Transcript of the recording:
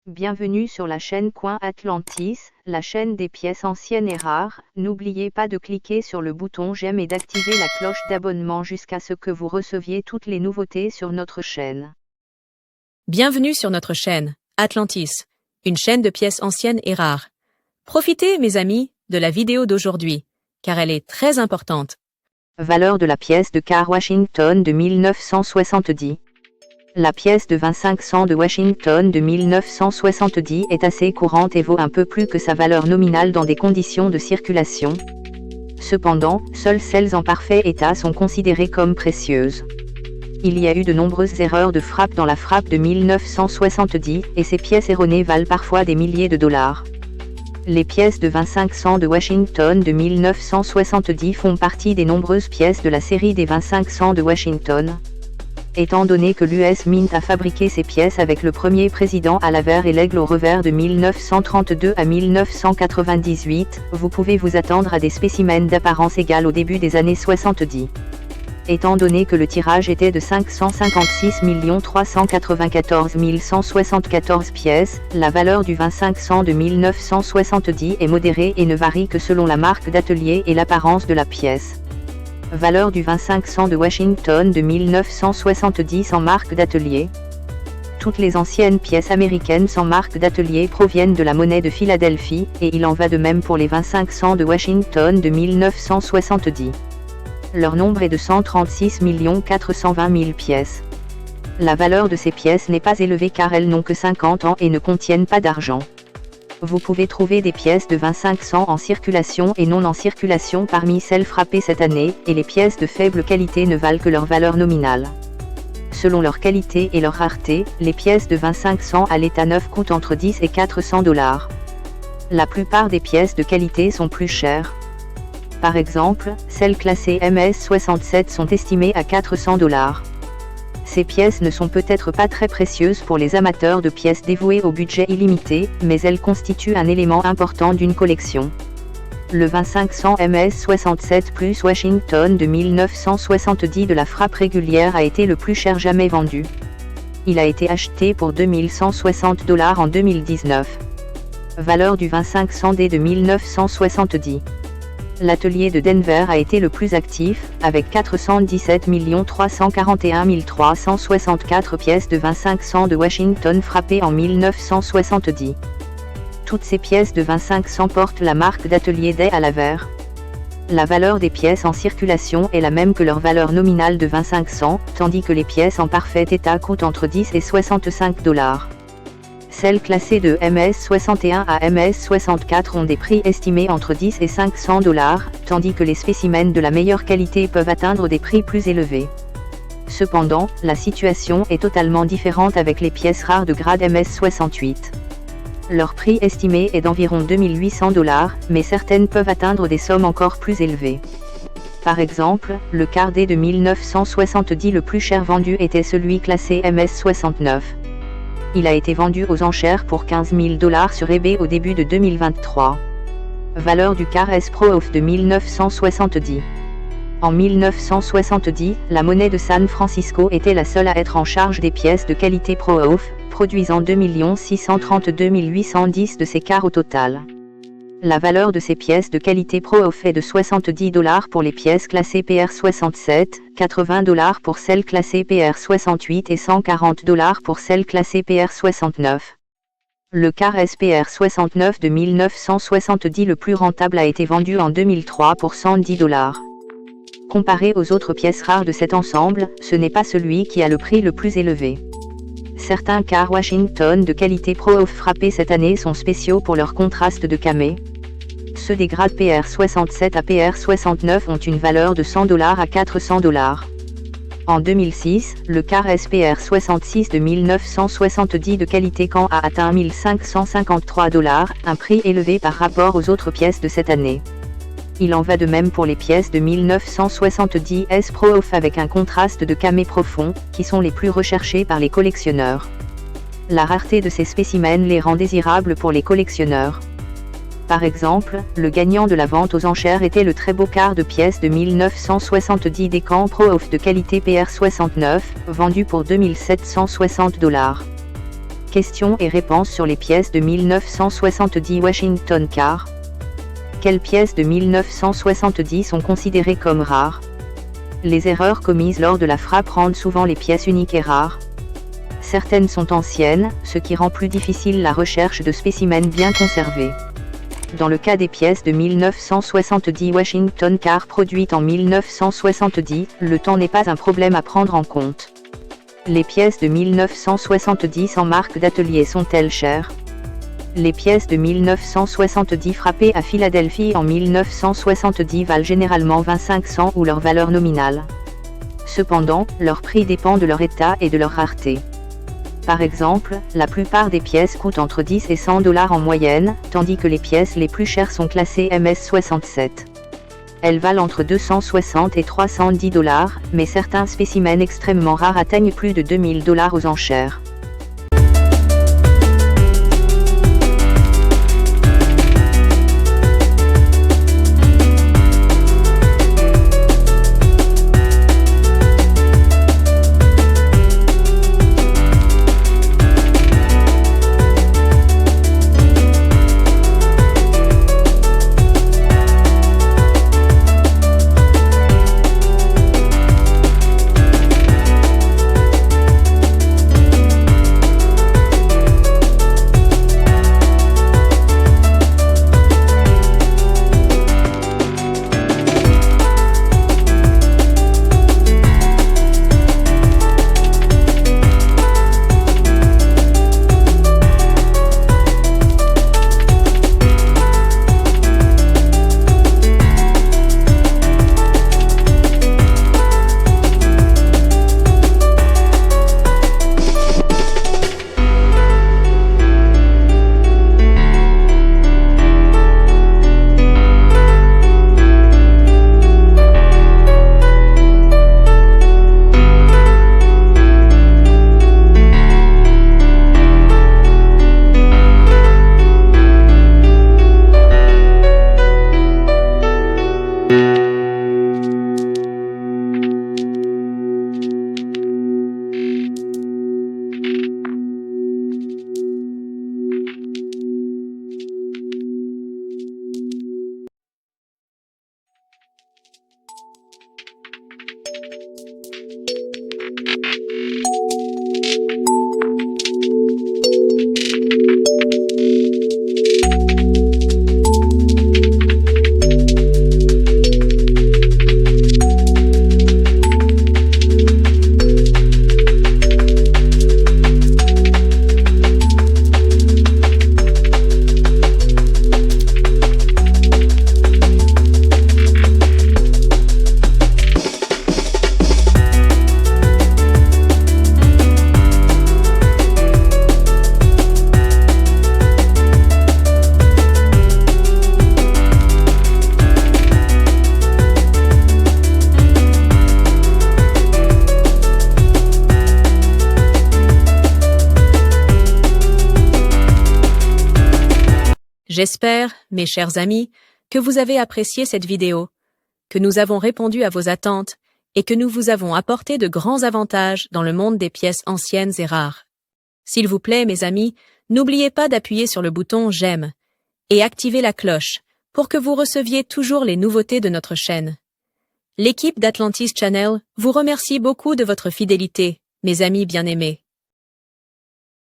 Bienvenue sur la chaîne Coin Atlantis, la chaîne des pièces anciennes et rares. N'oubliez pas de cliquer sur le bouton j'aime et d'activer la cloche d'abonnement jusqu'à ce que vous receviez toutes les nouveautés sur notre chaîne. Bienvenue sur notre chaîne, Atlantis, une chaîne de pièces anciennes et rares. Profitez, mes amis, de la vidéo d'aujourd'hui, car elle est très importante. Valeur de la pièce de quart Washington de 1970. La pièce de 25 cents de Washington de 1970 est assez courante et vaut un peu plus que sa valeur nominale dans des conditions de circulation. Cependant, seules celles en parfait état sont considérées comme précieuses. Il y a eu de nombreuses erreurs de frappe dans la frappe de 1970, et ces pièces erronées valent parfois des milliers de dollars. Les pièces de 25 cents de Washington de 1970 font partie des nombreuses pièces de la série des 25 cents de Washington. Étant donné que l'US Mint a fabriqué ces pièces avec le premier président à l'avers et l'aigle au revers de 1932 à 1998, vous pouvez vous attendre à des spécimens d'apparence égale au début des années 70. Étant donné que le tirage était de 556 394 174 pièces, la valeur du 25 cents de 1970 est modérée et ne varie que selon la marque d'atelier et l'apparence de la pièce. Valeur du 25 cents de Washington de 1970 en marque d'atelier. Toutes les anciennes pièces américaines sans marque d'atelier proviennent de la monnaie de Philadelphie, et il en va de même pour les 25 cents de Washington de 1970. Leur nombre est de 136 420 000 pièces. La valeur de ces pièces n'est pas élevée car elles n'ont que 50 ans et ne contiennent pas d'argent. Vous pouvez trouver des pièces de 25 cents en circulation et non en circulation parmi celles frappées cette année, et les pièces de faible qualité ne valent que leur valeur nominale. Selon leur qualité et leur rareté, les pièces de 25 cents à l'état neuf coûtent entre 10 et 400 dollars. La plupart des pièces de qualité sont plus chères. Par exemple, celles classées MS67 sont estimées à 400 dollars. Ces pièces ne sont peut-être pas très précieuses pour les amateurs de pièces dévoués au budget illimité, mais elles constituent un élément important d'une collection. Le 25 cents MS67 plus Washington de 1970 de la frappe régulière a été le plus cher jamais vendu. Il a été acheté pour 2160 dollars en 2019. Valeur du 25 cents D de 1970. L'atelier de Denver a été le plus actif, avec 417 341 364 pièces de 25 cents de Washington frappées en 1970. Toutes ces pièces de 25 cents portent la marque d'atelier Day à l'avers. La valeur des pièces en circulation est la même que leur valeur nominale de 25 cents, tandis que les pièces en parfait état coûtent entre 10 et 65 dollars. Celles classées de MS61 à MS64 ont des prix estimés entre 10 et 500 dollars, tandis que les spécimens de la meilleure qualité peuvent atteindre des prix plus élevés. Cependant, la situation est totalement différente avec les pièces rares de grade MS68. Leur prix estimé est d'environ 2800 dollars, mais certaines peuvent atteindre des sommes encore plus élevées. Par exemple, le quart D de 1970 le plus cher vendu était celui classé MS69. Il a été vendu aux enchères pour 15 000 dollars sur eBay au début de 2023. Valeur du quart S Pro Off de 1970. En 1970, la monnaie de San Francisco était la seule à être en charge des pièces de qualité Pro Off, produisant 2 632 810 de ces quarts au total. La valeur de ces pièces de qualité Pro Off est de 70 dollars pour les pièces classées PR67, 80 dollars pour celles classées PR68 et 140 dollars pour celles classées PR69. Le quart SPR69 de 1970 le plus rentable a été vendu en 2003 pour 110 dollars. Comparé aux autres pièces rares de cet ensemble, ce n'est pas celui qui a le prix le plus élevé. Certains quarts Washington de qualité Pro Off frappés cette année sont spéciaux pour leur contraste de camé. Ceux des grades PR67 à PR69 ont une valeur de 100 dollars à 400 dollars. En 2006, le quart SPR66 de 1970 de qualité Caen a atteint 1553 dollars, un prix élevé par rapport aux autres pièces de cette année. Il en va de même pour les pièces de 1970 S Pro Off avec un contraste de camé profond, qui sont les plus recherchées par les collectionneurs. La rareté de ces spécimens les rend désirables pour les collectionneurs. Par exemple, le gagnant de la vente aux enchères était le très beau quart de pièces de 1970 des Caen Pro Off de qualité PR69, vendu pour 2760 dollars. Questions et réponses sur les pièces de 1970 Washington Car. Quelles pièces de 1970 sont considérées comme rares? Les erreurs commises lors de la frappe rendent souvent les pièces uniques et rares. Certaines sont anciennes, ce qui rend plus difficile la recherche de spécimens bien conservés. Dans le cas des pièces de 1970 Washington Car produites en 1970, le temps n'est pas un problème à prendre en compte. Les pièces de 1970 en marque d'atelier sont-elles chères? Les pièces de 1970 frappées à Philadelphie en 1970 valent généralement 25 cents ou leur valeur nominale. Cependant, leur prix dépend de leur état et de leur rareté. Par exemple, la plupart des pièces coûtent entre 10 et 100 $ en moyenne, tandis que les pièces les plus chères sont classées MS67. Elles valent entre 260 et 310 $, mais certains spécimens extrêmement rares atteignent plus de 2000 $ aux enchères. J'espère, mes chers amis, que vous avez apprécié cette vidéo, que nous avons répondu à vos attentes et que nous vous avons apporté de grands avantages dans le monde des pièces anciennes et rares. S'il vous plaît, mes amis, n'oubliez pas d'appuyer sur le bouton « J'aime » et activer la cloche pour que vous receviez toujours les nouveautés de notre chaîne. L'équipe d'Atlantis Channel vous remercie beaucoup de votre fidélité, mes amis bien-aimés.